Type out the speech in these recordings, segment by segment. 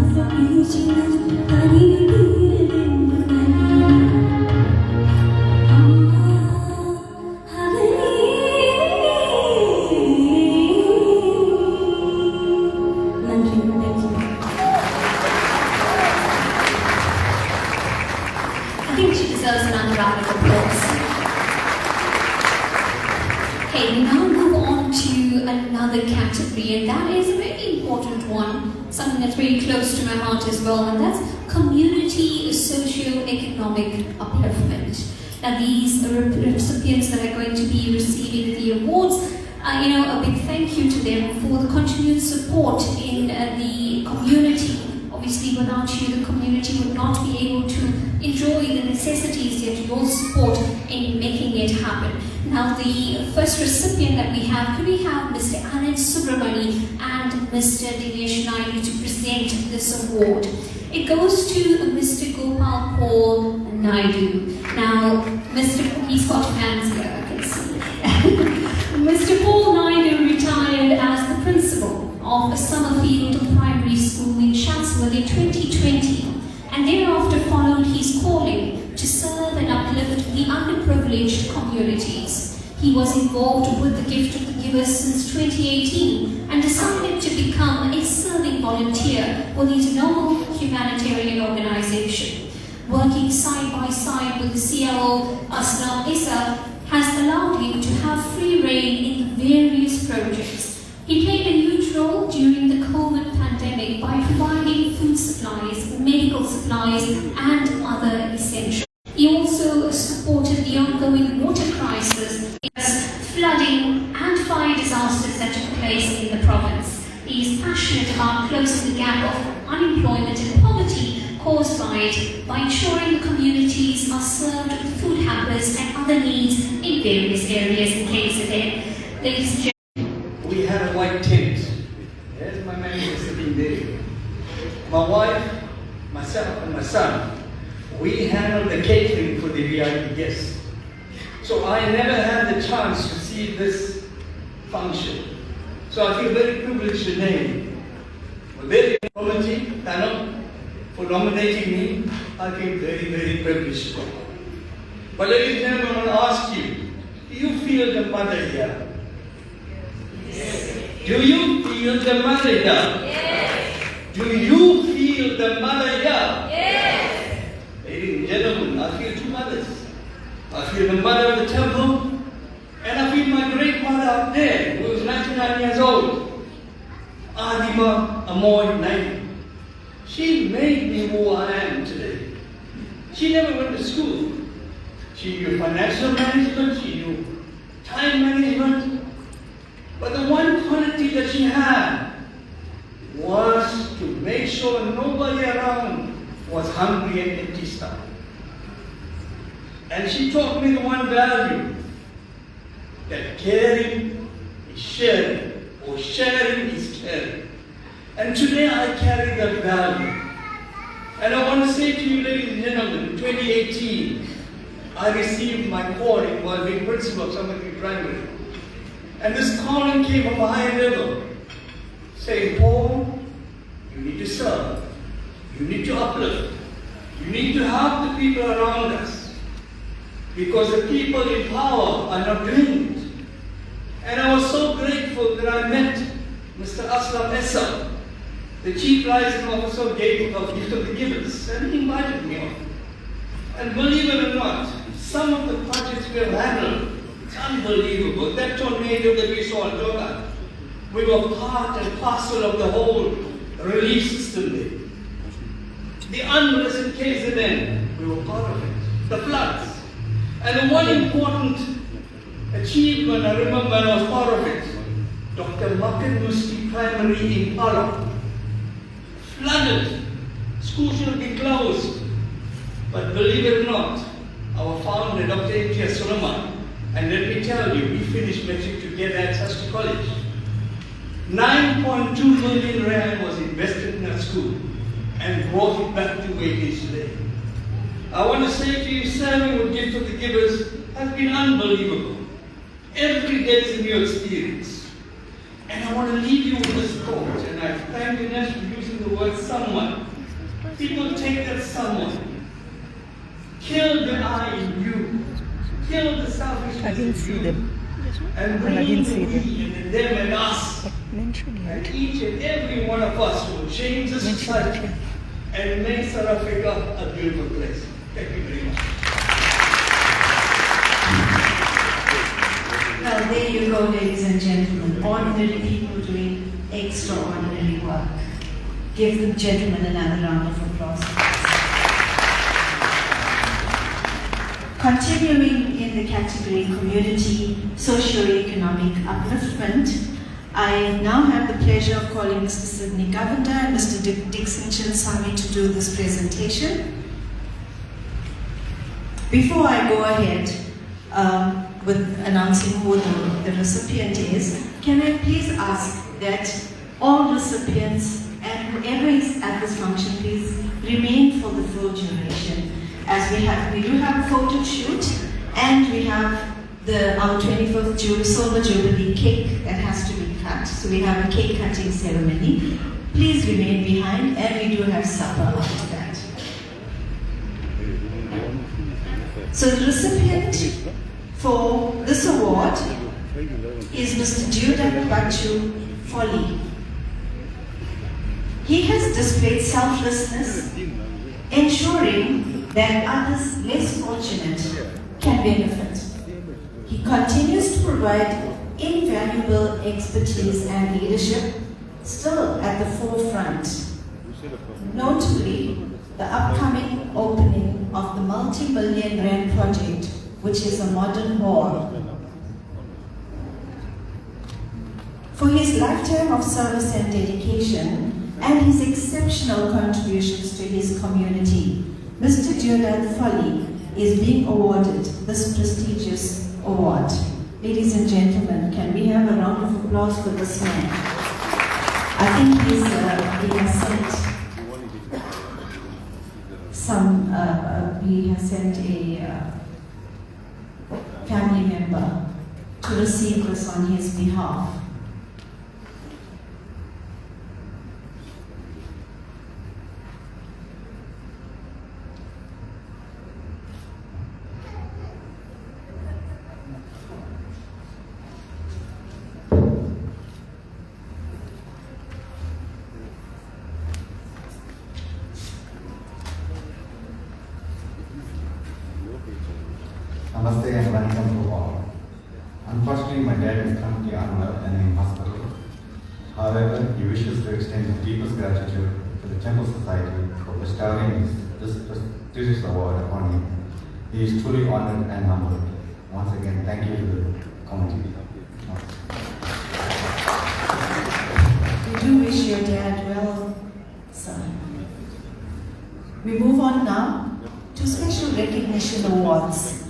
I think she deserves another round of applause. Okay, we now move on to another category, and that is a very important one, something that's very close to my heart as well, and that's community socio-economic upliftment. Now, these recipients that are going to be receiving the awards, a big thank you to them for the continued support in the community. Obviously, without you, the community would not be able to enjoy the necessities, yet your support in making it happen. Now, the first recipient that we have, could we have Mr. Anand Subramani and Mr. Dinesh Naidu to present this award? It goes to Mr. Gopal Paul Naidu. Now, he's got fans here, I can see. Mr. Paul Naidu retired as the principal of Summerfield Primary School in Chatsworth in 2020, and thereafter followed his calling to serve and uplift the underprivileged communities. He was involved with the Gift of the Givers since 2018 and decided to become a serving volunteer for his noble humanitarian organization. Working side by side with the CLO Aslam Issa has allowed him to have free rein in various projects. He played a huge role during the COVID pandemic by providing food supplies, medical supplies, and other essentials. He also supported the ongoing water crisis, flooding and fire disasters that took place in the province. He is passionate about closing the gap of unemployment and poverty caused by it by ensuring the communities are served with food hampers and other needs in various areas in KZN. Ladies and gentlemen, we had a white tent. There's my manager sitting there. My wife, myself, and my son, we handled the catering for the VIP guests. So I never had the chance to see this function. So I feel very privileged today. Very committee panel for nominating me. I feel very, very privileged. But ladies and gentlemen, I want to ask you, do you feel the mother here? Yes. Do you feel the mother here? Yes. Do you feel the mother here? Yes. Ladies and gentlemen, I feel two mothers. I feel the mother of the temple, and I feel my great mother up there, who is 99 years old, Adima Amoy Naidu. She made me who I am today. She never went to school. She knew financial management, she knew time management, but the one quality that she had was to make sure nobody around was hungry and empty stomach. And she taught me the one value, that caring is sharing, or sharing is caring. And today I carry that value. And I want to say to you, ladies and gentlemen, in 2018, I received my calling while being principal of Summerfield Primary. And this calling came from a higher level, saying, Paul, you need to serve, you need to uplift, you need to help the people around us, because the people in power are not doing it. And I was so grateful that I met Mr. Aslam Issa, the Chief Liaison Officer of Gift of the Givers, and he invited me on. And believe it or not, some of the projects we have handled, it's unbelievable. That tornado that we saw in Jonah, we were part and parcel of the whole relief system there. The unrest in KZN, we were part of it. The floods. And the one important achievement, I remember I was part of it, Dr. Makan Primary in Palo. Flooded. School should have been closed. But believe it or not, our founder, Dr. A.T.S. Solomon, and let me tell you, we finished metric to get access to college. 9.2 million rand was invested in that school and brought it back to where it is today. I want to say to you, serving with Gift of the Givers has been unbelievable. Every day is a new experience. And I want to leave you with this quote, and I thank Dinesh for using the word someone. someone, people take that someone, kill the I in you, kill the selfishness I didn't in see you, them. and I bring didn't the see them. we and the them and us. Mention And it. each and every one of us will change the society and make South Africa a beautiful place. Thank you very much. Well, there you go, ladies and gentlemen. Ordinary people doing extraordinary work. Give the gentlemen another round of applause. Continuing in the category Community Socio-Economic Upliftment, I now have the pleasure of calling Mr. Sidney Govender and Mr. Dixon Chinsami to do this presentation. Before I go ahead with announcing who the recipient is, can I please ask that all recipients and whoever is at this function please remain for the full duration, as we do have a photo shoot and we have our 25th Silver Jubilee cake that has to be cut. So we have a cake cutting ceremony. Please remain behind, and we do have supper after that. So the recipient for this award is Mr. Judah Bachu Folly. He has displayed selflessness, ensuring that others less fortunate can benefit. He continues to provide invaluable expertise and leadership, still at the forefront. Notably, the upcoming opening of the multi-million rand project, which is a modern hall. For his lifetime of service and dedication, and his exceptional contributions to his community, Mr. Junaid Folly is being awarded this prestigious award. Ladies and gentlemen, can we have a round of applause for this man? I think he has sent a family member to receive this on his behalf. Namaste and welcome to all. Unfortunately, my dad is currently unwell and in hospital. However, he wishes to extend his deepest gratitude to the Temple Society for bestowing this prestigious award upon him. He is truly honored and humbled. Once again, thank you to the committee. We do wish your dad well, sir. We move on now to special recognition awards.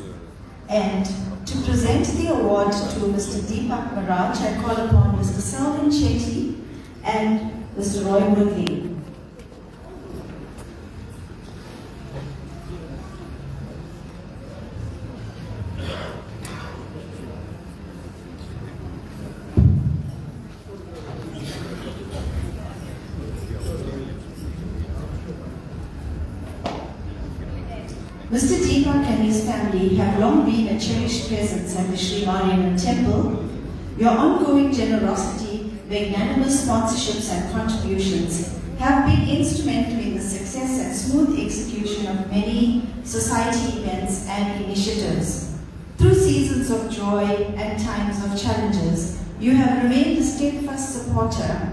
And to present the award to Mr. Deepak Maraj, I call upon Mr. Selvin Chetty and Mr. Roy Woodley. Mr. Deepak and his family have long been a cherished presence at the Sri Mariammen Temple. Your ongoing generosity, magnanimous sponsorships and contributions have been instrumental in the success and smooth execution of many society events and initiatives. Through seasons of joy and times of challenges, you have remained a steadfast supporter,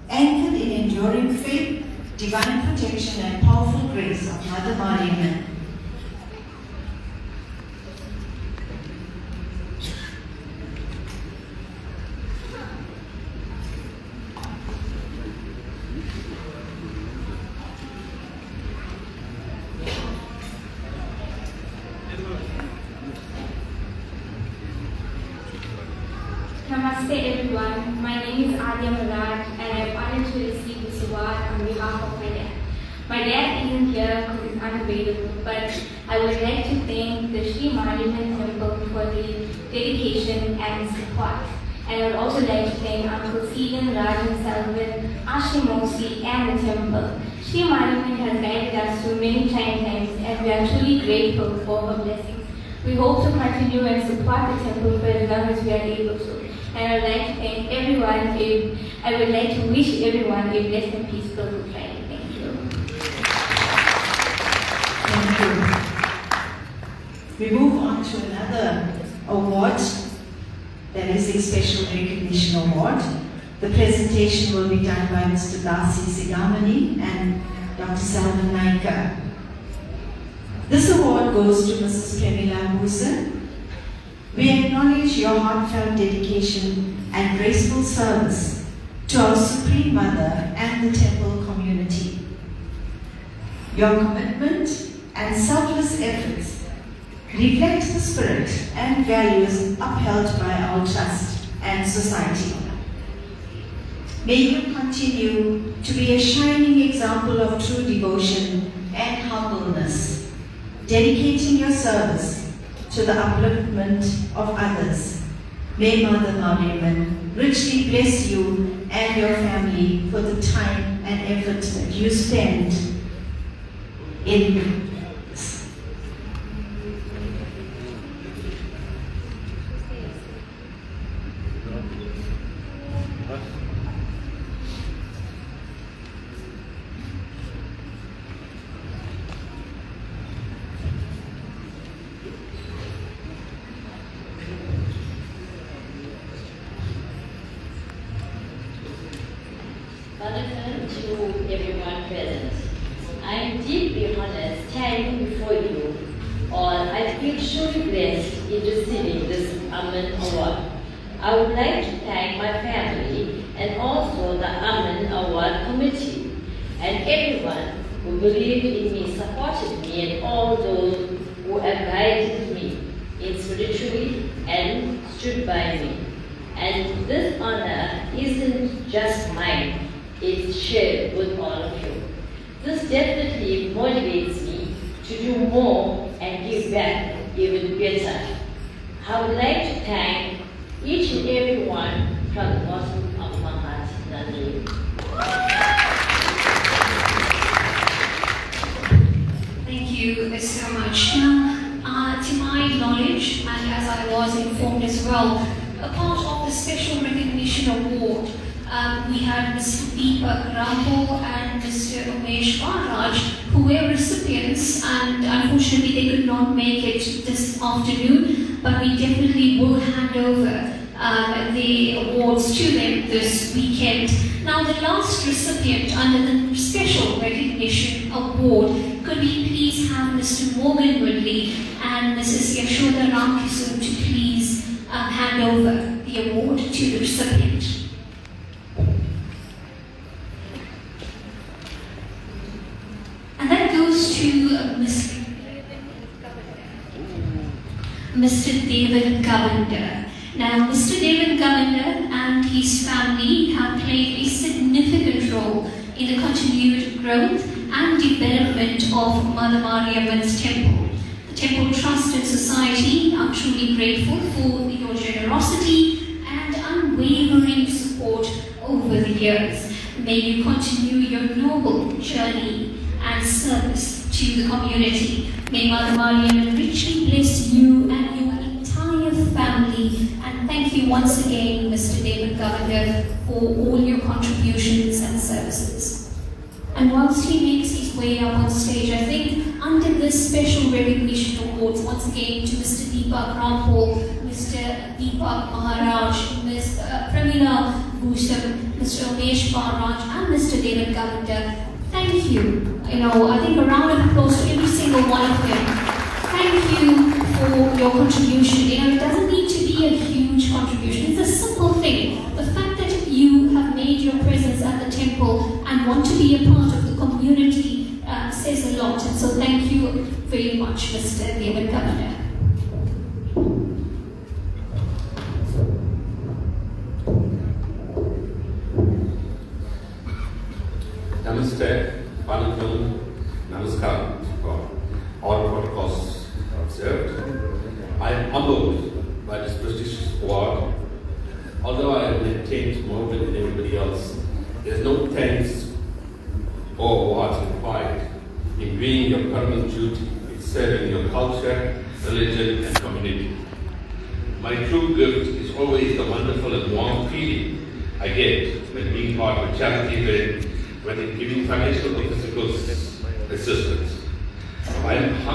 anchored in enduring faith, divine protection and powerful grace of Mother Mariammen. Namaste everyone, my name is Mariammen and I am honored to receive this award on behalf of my dad. My dad isn't here because he's unavailable, but I would like to thank the Sri Mariammen Temple for the dedication and support. And I would also like to thank Uncle Stephen, Rajan, Salvan, Ashli Mosi, and the temple. Sri Mariammen has guided us through many trying times, and we are truly grateful for her blessings. We hope to continue and support the temple for as long as we are able to. And I would like to thank everyone. I would like to wish everyone a blessed and peaceful Good Friday. Thank you. Thank you. We move on to another award, that is a Special Recognition Award. The presentation will be done by Mr. Dasi Sigamani and Dr. Salman Naika. This award goes to Mrs. Premila Musa. We acknowledge your heartfelt dedication and graceful service to our Supreme Mother and the temple community. Your commitment and selfless efforts reflect the spirit and values upheld by our trust and society. May you continue to be a shining example of true devotion and humbleness, dedicating your service to the upliftment of others. May Mother Mariammen richly bless you and your family for the time and effort that you spend in this. Welcome to everyone present. I am deeply honored standing before you all. I feel truly blessed in receiving this Ammen Award. I would like to thank my family and also the Ammen Award Committee and everyone who believed in me, supported me, and all those who have guided me in spiritually and stood by me. And this honor isn't just mine. It's shared with all of you. This definitely motivates me to do more and give back even better. I would like to thank each and every one from the bottom of my heart. Nandri. Thank you so much. Now, to my knowledge, and as I was informed as well, a part of the Special Recognition Award, we had Mr. Deepak Rampal and Mr. Umesh Faraj, who were recipients, and unfortunately they could not make it this afternoon, but we definitely will hand over the awards to them this weekend. Now, the last recipient under the Special Recognition Award, could we please have Mr. Morgan Woodley and Mrs. Yashoda Ramkisum to please hand over the award to the recipient. And that goes to Mr. David Govender. Now, Mr. David Govender and his family have played a significant role in the continued growth and development of Mother Mariammen's temple. The Temple Trust and Society are truly grateful for your generosity and unwavering support over the years. May you continue your noble journey and service to the community. May Mother Mariammen richly bless you and your entire family. And thank you once again, Mr. David Govender, for all your contributions and services. And whilst he makes his way up on stage, I think under this Special Recognition Awards, once again to Mr. Deepak Rampal, Mr. Deepak Maharaj, Ms. Premila Bhusam, Mr. Umesh Faraj, and Mr. David Govender, thank you. I think a round of applause to every single one of them. Thank you for your contribution. It doesn't need to be a huge contribution. It's a simple thing. The fact that you have made your presence at the temple and want to be a part of the community says a lot. And so thank you very much, Mr. David Govender. Namaste, Vanakkam, Namaskar for all protocols observed. I am humbled by this prestigious award although I have attained more than everybody else, there's no thanks or awards required in doing your paramount duty in serving your culture, religion, and community. My true gift is always the wonderful and warm feeling I get when being part of a charity event, whether giving financial or physical assistance. I am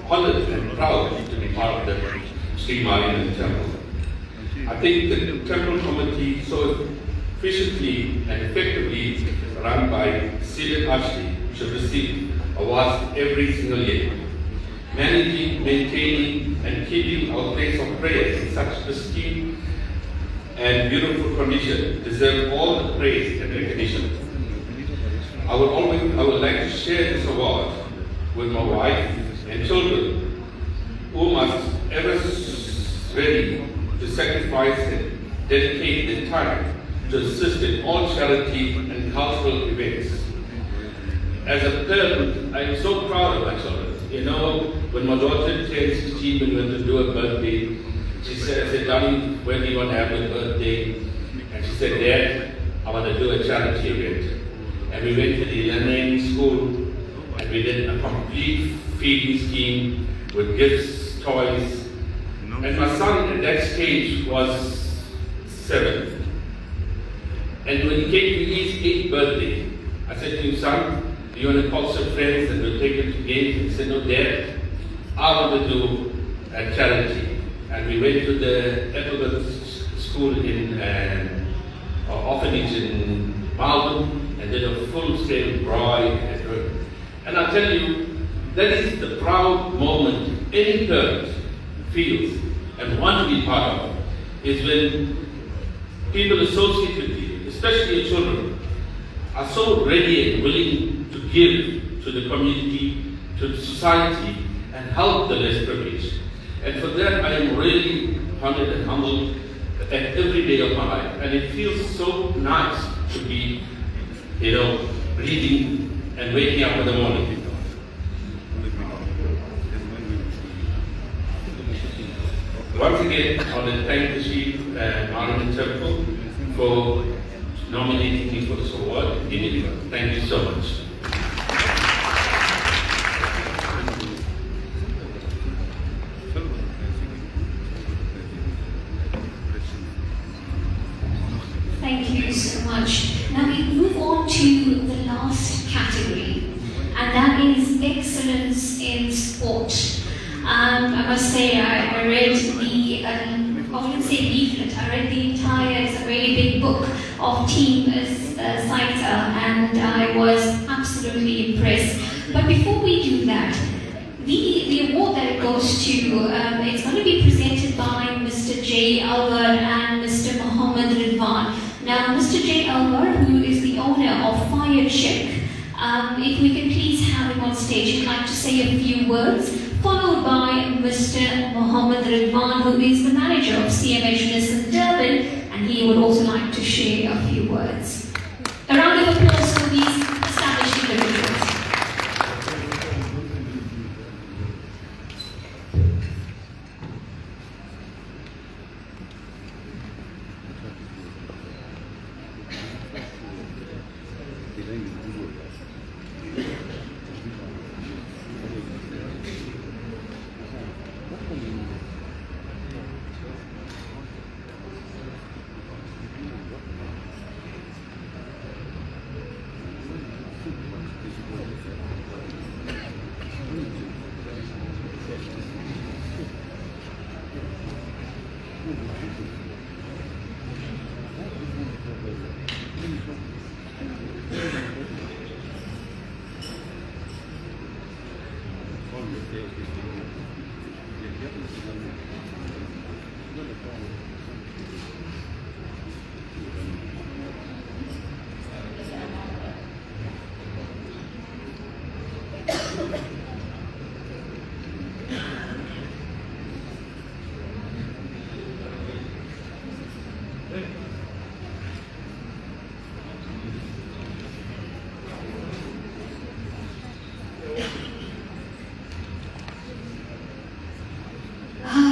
honored and proud to be part of the Sri Mariammen Temple. I think the temple committee, so efficiently and effectively run by Celia Ashley, should receive awards every single year. Managing, maintaining, and keeping our place of prayer in such pristine and beautiful condition deserve all the praise and recognition. I would like to share this award with my wife and children, who must ever ready to sacrifice and dedicate their time to assist in all charity and cultural events. As a parent, I am so proud of my children. You know, when my daughter turned 16 and went to do a birthday, she said, I said, darling, when do you want to have a birthday? And she said, Dad, I want to do a charity event. And we went to the elementary school and we did a complete feeding scheme with gifts, toys. And my son at that stage was 7. And when he came to his 8th birthday, I said to him, son, do you want to call some friends and we'll take him to games? He said, no, Dad, I want to do a charity. And we went to the Ethelbert School in orphanage in Melbourne and did a full-scale bride. And I tell you, that is the proud moment any parent feels and want to be part of, is when people associate with you, especially your children, are so ready and willing to give to the community, to society, and help the less privileged. And for that, I am really honored and humbled at every day of my life. And it feels so nice to be, breathing and waking up in the morning. Once again, I want to thank the Sri Mariammen Temple for nominating me for this award. Thank you so much. Thank you so much. Now we move on to the last category, and that is excellence in sport. I must say, I read the, I wouldn't say leaflet, I read the entire, it's a very big book of Team Saita, and I was absolutely impressed. But before we do that, the award that it goes to, it's going to be presented by Mr. J. Alvar and Mr. Mohammed Ridwan. Now, Mr. J. Alvar, who is the owner of Fire Check, if we can please have him on stage, I'd like to say a few words, followed by Mr. Mohammed Ridwan, who is the manager of CMH Nissan Durban, and he would also like to share a few words. A round of applause for these established individuals.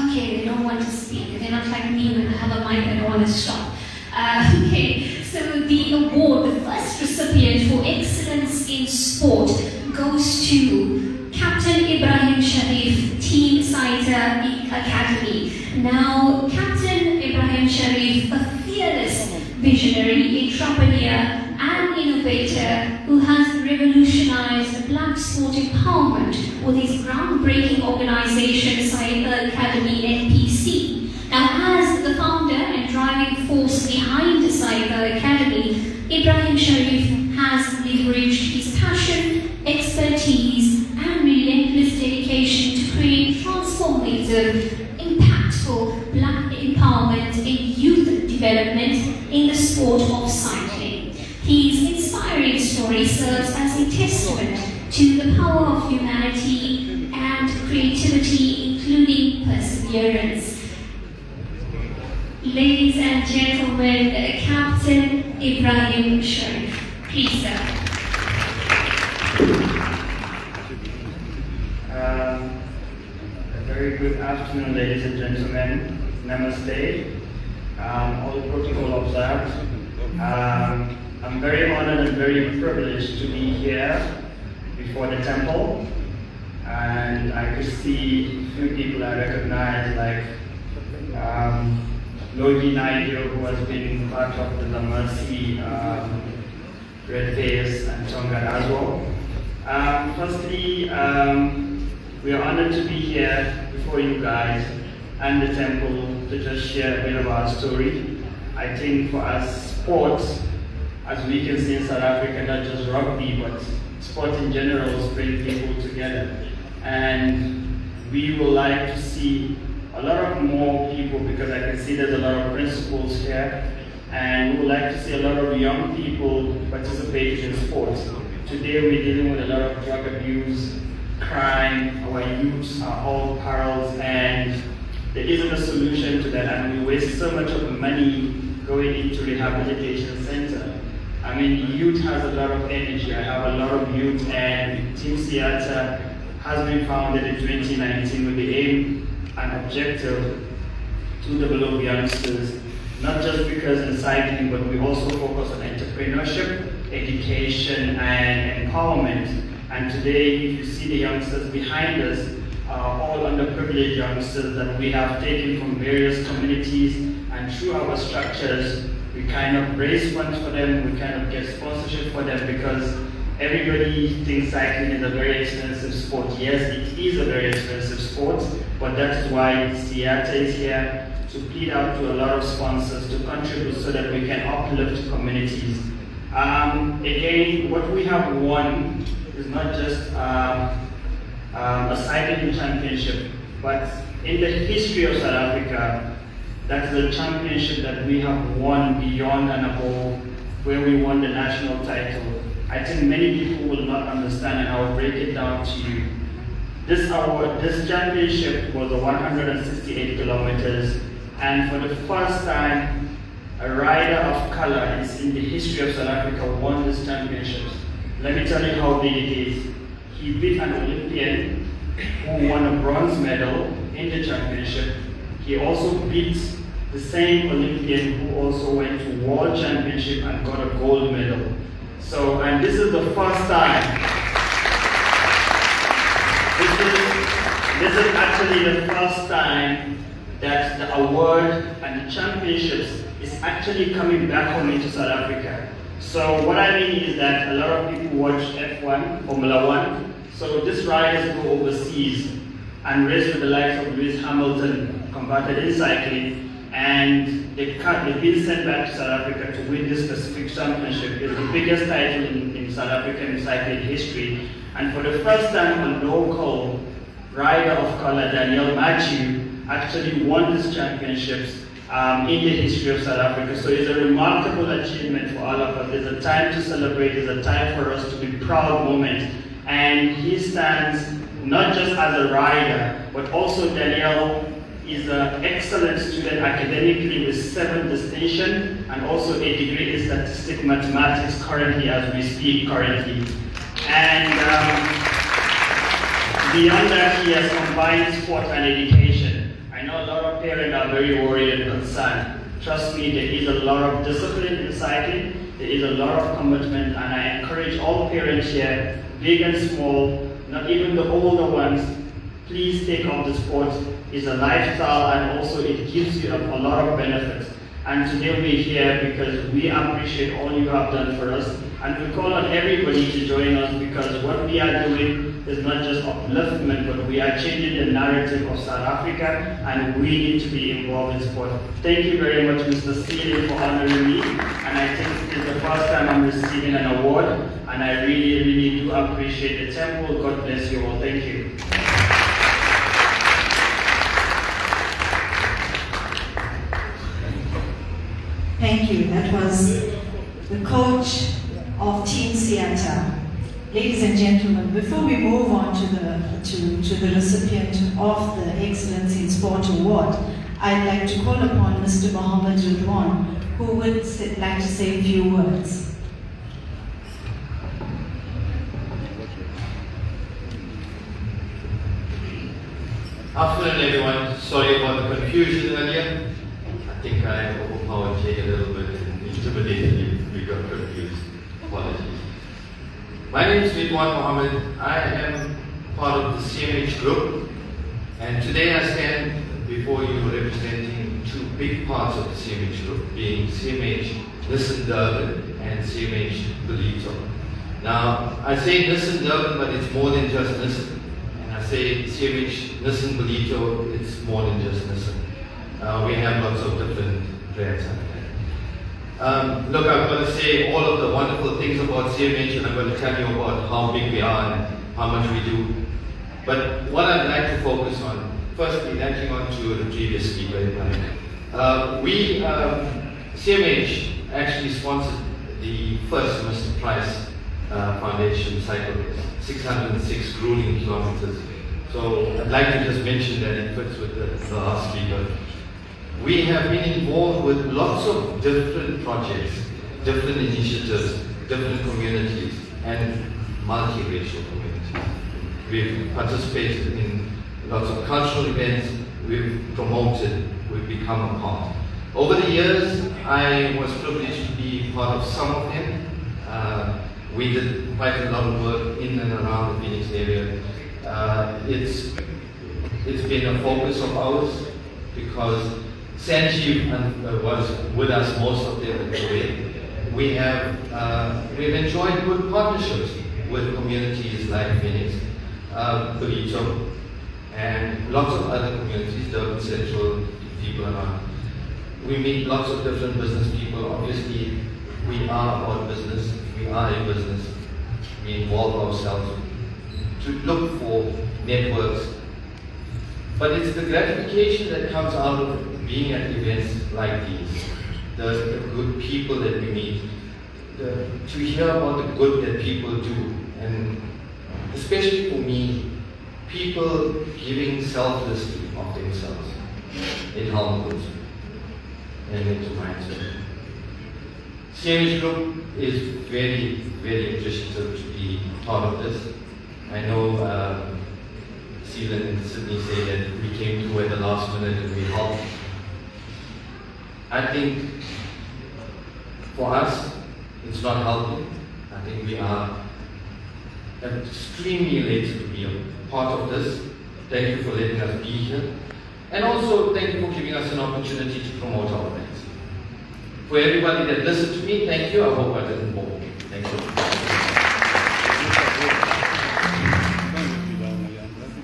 Okay, they don't want to speak. They're not like me when I have a mic, I don't want to stop. the award, the first recipient for excellence in sport, goes to Captain Ibrahim Sharif, Team Saita Academy. Now, Captain Ibrahim Sharif, a fearless visionary, entrepreneur, and innovator who has revolutionized black sport empowerment with his groundbreaking organization, Saita Academy NPC. Now, as the founder and driving force behind Saita Academy, Ibrahim Sharif has leveraged his passion, expertise, and relentless dedication to create transformative, impactful black empowerment in youth development in the sport of cycling. His inspiring story serves as a testament to the power of humanity and creativity, including perseverance. Ladies and gentlemen, Captain Ibrahim Sharif. Please, sir. A very good afternoon, ladies and gentlemen. Namaste. All protocol observed. I'm very honored and very privileged to be here before the temple. And I could see a few people I recognize, like Logi Naidu, who has been part of the Mercy, Red Face, and Tonga as well. Firstly, we are honored to be here before you guys and the temple to just share a bit of our story. I think for us, sports, as we can see in South Africa, not just rugby, but sport in general brings people together. And we would like to see a lot of more people, because I can see there's a lot of principals here, and we would like to see a lot of young people participating in sports. Today we're dealing with a lot of drug abuse, crime, our youths are all perils, and there isn't a solution to that, and we waste so much of money going into rehabilitation center. I mean, youth has a lot of energy. I have a lot of youth, and Team Siata has been founded in 2019 with the aim and objective to develop youngsters, not just because in cycling, but we also focus on entrepreneurship, education, and empowerment. And today, if you see the youngsters behind us, are all underprivileged youngsters that we have taken from various communities, and through our structures, we kind of raise funds for them, we kind of get sponsorship for them, because everybody thinks cycling is a very expensive sport. Yes, it is a very expensive sport, but that's why Siata is here to plead out to a lot of sponsors to contribute so that we can uplift communities. Again, what we have won is not just a cycling championship, but in the history of South Africa, that's the championship that we have won beyond and above, where we won the national title. I think many people will not understand, and I will break it down to you. This championship was 168 kilometers, and for the first time, a rider of color in the history of South Africa won this championship. Let me tell you how big it is. He beat an Olympian who won a bronze medal in the championship. He also beat the same Olympian who also went to World Championship and got a gold medal. So, and this is the first time. This is actually the first time that the award and the championships is actually coming back home into South Africa. So what I mean is that a lot of people watch F1, Formula 1. So these riders go overseas and race with the likes of Lewis Hamilton, converted in cycling, and they've been sent back to South Africa to win this specific championship. It's the biggest title in South African cycling history. And for the first time, a local rider of color, Daniel Matthew, actually won this championships in the history of South Africa. So it's a remarkable achievement for all of us. It's a time to celebrate, it's a time for us to be proud moment. And he stands not just as a rider, but also Daniel is an excellent student academically with 7 distinction and also a degree in statistics mathematics currently as we speak currently. And beyond that, he has combined sport and education. I know a lot of parents are very worried and concerned. Trust me, there is a lot of discipline in cycling. There is a lot of commitment, and I encourage all parents here, big and small, not even the older ones, please take up the sport. It's a lifestyle, and also it gives you a lot of benefits. And today we're here because we appreciate all you have done for us, and we call on everybody to join us, because what we are doing is not just upliftment, but we are changing the narrative of South Africa, and we need to be involved in sport. Thank you very much, Mr. Seeley, for honoring me, and I think it's the first time I'm receiving an award, and I really, really do appreciate the temple. God bless you all. Thank you. Thank you. That was the coach of Team Seattle. Ladies and gentlemen, before we move on to the recipient of the Excellence in Sport Award, I'd like to call upon Mr. Mohammed Ridwan, who would like to say a few words. Afternoon, everyone. Sorry about the confusion earlier. I think I overpowered Jay a little bit and intimidated you. We got confused. Apologies. My name is Ridwan Mohammed. I am part of the CMH group, and today I stand before you representing two big parts of the CMH group, being CMH Nissan Durban and CMH Ballito. Now, I say Nissan Durban, but it's more than just Nissan. And I say CMH Nissan Ballito, it's more than just Nissan. We have lots of different brands out there. Look, I'm going to say all of the wonderful things about CMH, and I'm going to tell you about how big we are and how much we do. But what I'd like to focus on, firstly, linking on to the previous speaker, CMH actually sponsored the first Mr. Price Foundation cycle race, 606 grueling kilometers. So I'd like to just mention that it fits with the last speaker. We have been involved with lots of different projects, different initiatives, different communities, and multiracial communities. We've participated in lots of cultural events, we've promoted, we've become a part. Over the years, I was privileged to be part of some of them. We did quite a lot of work in and around the Phoenix area. It's been a focus of ours because Sanjeev was with us most of the way. We've enjoyed good partnerships with communities like Phoenix, Ballito, and lots of other communities, Durban Central, people around. We meet lots of different business people. Obviously, we are about business. We are a business. We involve ourselves to look for networks. But it's the gratification that comes out of being at events like these, the good people that we meet, to hear about the good that people do, and especially for me, people giving selflessly of themselves. It humbles and it reminds me. CMH Group is very, very appreciative to be part of this. I know Seelan and Sydney say that we came through at the last minute and we helped. I think for us, it's not helping. I think we are extremely elated to be a part of this. Thank you for letting us be here. And also, thank you for giving us an opportunity to promote our brands. For everybody that listened to me, thank you. I hope I didn't bore you. Thank you.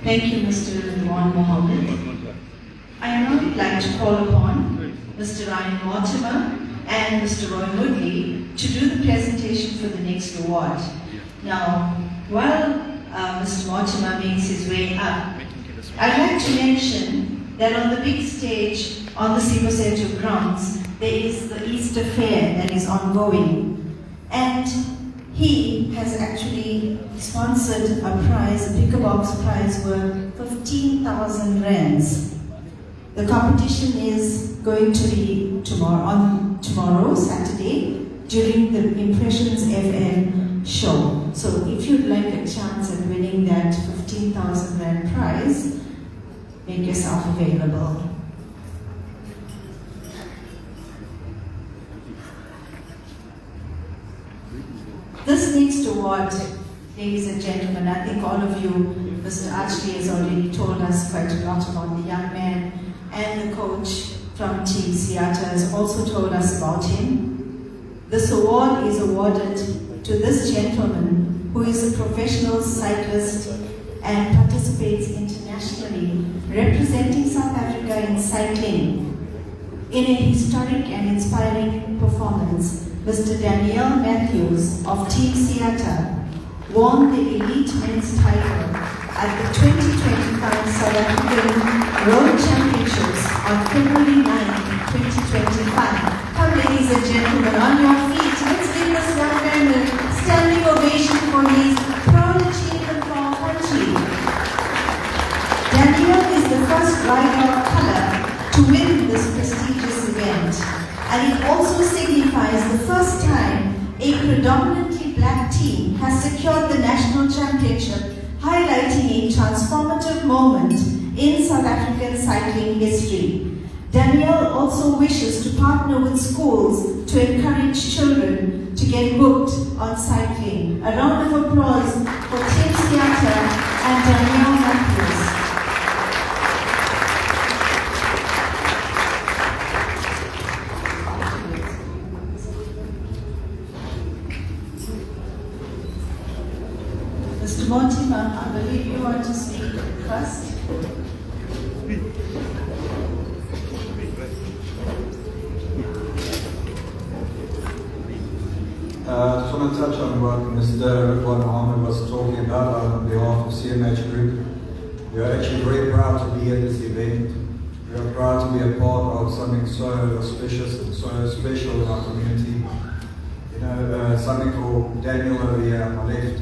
Thank you, Mr. Ridwan Mohammed. I would like to call upon Mr. Ryan Mortimer and Mr. Roy Woodley to do the presentation for the next award. Now, while Mr. Mortimer makes his way up, I'd like to mention that on the big stage on the Siboseto grounds, there is the Easter Fair that is ongoing. And he has actually sponsored a prize, a picker box prize worth 15,000 rands. The competition is going to be tomorrow, Saturday, during the Impressions FM show. So if you'd like a chance at winning that 15,000 rand prize, make yourself available. award, ladies and gentlemen, I think all of you, Mr. Archley has already told us quite a lot about the young man, and the coach from Team Seattle has also told us about him. This award is awarded to this gentleman who is a professional cyclist and participates internationally, representing South Africa in cycling. In a historic and inspiring performance, Mr. Daniel Matthews of Team Seattle won the elite men's title at the 2025 South African Road Championships on February 9, 2025. Come, ladies and gentlemen, on your feet. Let's give this young man a standing ovation for his proud achievement for our country. Daniel is the first rider of color to win this prestigious event, and it also signifies the first time a predominantly black team has secured the national championship, highlighting a transformative moment in South African cycling history. Daniel also wishes to partner with schools to encourage children to get hooked on cycling. A round of applause for Team Seattle and Daniel Matthews. Mr. Mortimer, I believe you want to speak first. I just want to touch on what Mr. Ammen was talking about on behalf of CMH Group. We are actually very proud to be at this event. We are proud to be a part of something so auspicious and so special in our community. You know, something for Daniel over here on my left.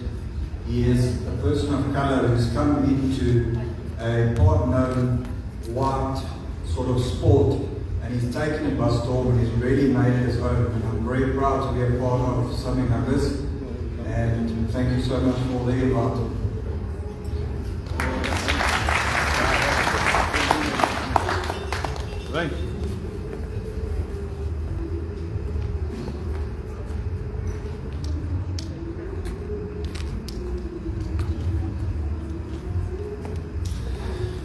He is a person of color who's come into a part-known white sort of sport, and he's taken it by storm and he's really made it his own. And I'm very proud to be a part of something like this, and thank you so much for the invite. Right.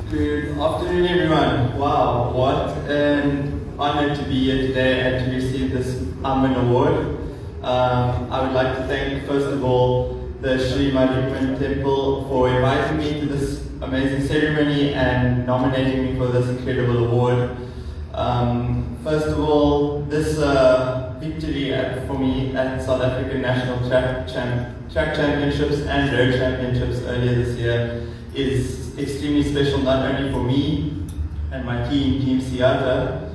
Good afternoon, everyone. Wow, what an honor to be here today and to receive this Ammen Award. I would like to thank, first of all, the Sri Mariammen Temple for inviting me to this amazing ceremony and nominating me for this incredible award. First of all, this victory for me at South African National Track Championships and Road Championships earlier this year is extremely special, not only for me and my Team Seattle,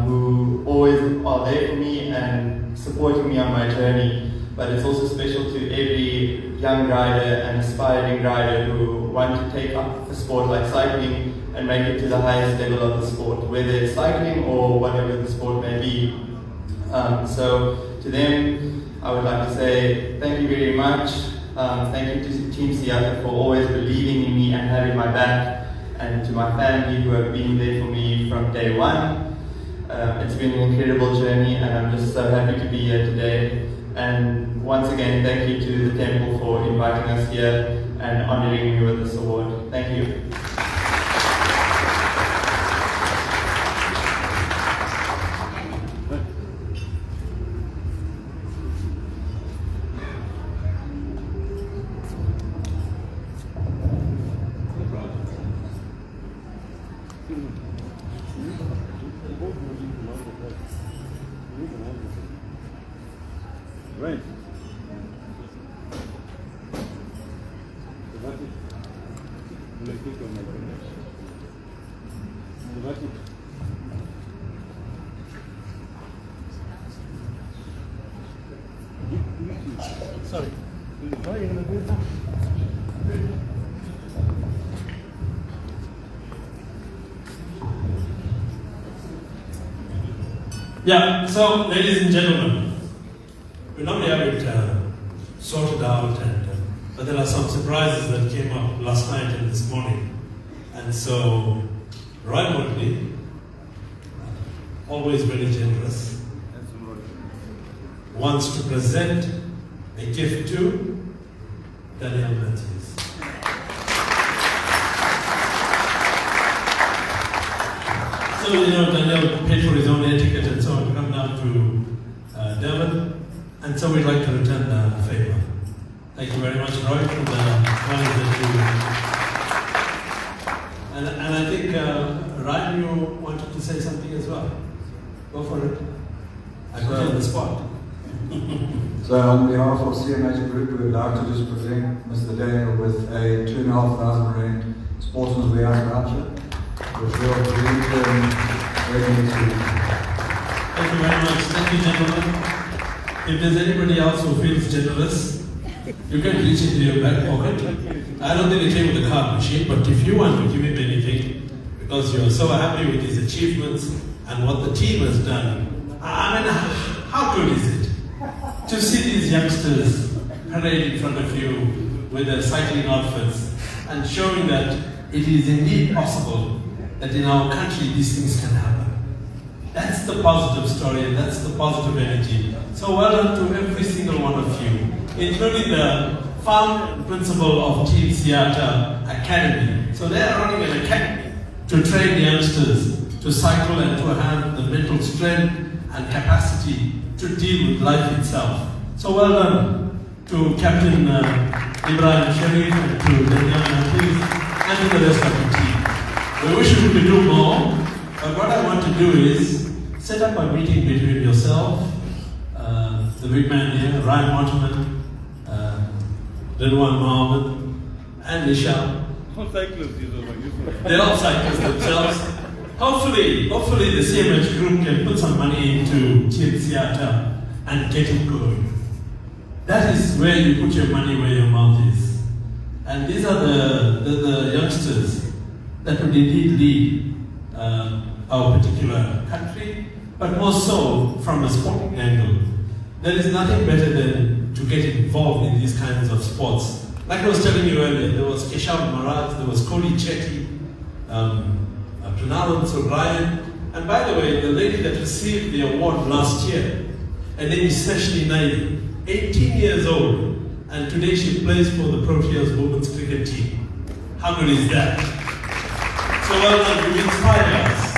who always are there for me and supporting me on my journey, but it's also special to every young rider and aspiring rider who want to take up a sport like cycling and make it to the highest level of the sport, whether it's cycling or whatever the sport may be. So to them, I would like to say thank you very much. Thank you to Team Seattle for always believing in me and having my back, and to my family who have been there for me from day one. It's been an incredible journey, and I'm just so happy to be here today. And once again, thank you to the temple for inviting us here and honoring me with this award. Thank you. Right. Sorry. Yeah, so ladies and gentlemen, we normally have it sorted out, but there are some surprises that came up last night and this morning. And so, Roy Motley, always very generous, wants to present a gift to Daniel Matthews. So, Daniel paid for his own air ticket and so on to come down to Durban, and so we'd like to return the favor. Thank you very much, Roy, for the honors that you. And I think, Ryan, you wanted to say something as well. Go for it. I put you on the spot. So on behalf of CMH Group, we would like to just present Mr. Daniel with a 2,500 Rand Sportsman's Wear voucher, which will bring him revenue to. Thank you very much. Thank you, gentlemen. If there's anybody else who feels generous, you can reach into your back pocket. I don't think it came with a card machine, but if you want to give him anything, because you're so happy with his achievements and what the team has done, I mean, how good is it to see these youngsters parade in front of you with their cycling outfits and showing that it is indeed possible that in our country these things can happen. That's the positive story and that's the positive energy. So well done to every single one of you, including the founding principal of Team Siata Academy. So they are running an academy to train youngsters to cycle and to have the mental strength and capacity to deal with life itself. So well done to Captain Ibrahim Sharif and to Daniel Matthews and to the rest of the team. We wish we could do more, but what I want to do is set up a meeting between yourself, the big man here, Ryan Mortimer, Ridwan Mohammed, and Nisha. They're all cyclists themselves. Hopefully the CMH group can put some money into Team Siata and get it going. That is where you put your money where your mouth is. And these are the youngsters that would indeed lead our particular country, but more so from a sporting angle. There is nothing better than to get involved in these kinds of sports. Like I was telling you earlier, there was Keshav Maharaj, there was Cody Chetty, Pranav Ryan, and by the way, the lady that received the award last year, her name is Seshni Naidi, 18 years old, and today she plays for the Proteas women's cricket team. How good is that? So well done, you inspire us.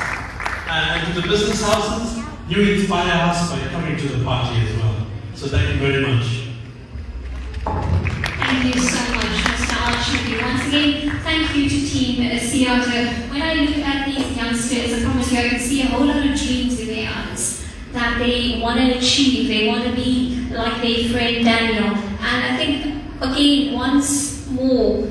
And to the business houses, you inspire us by coming to the party as well. So thank you very much. Thank you so much, Mr. Al-Shafi. Once again, thank you to Team Siata. When I look at these youngsters, I promise you I can see a whole lot of dreams in their eyes that they want to achieve. They want to be like their friend Daniel. And I think, again, once more,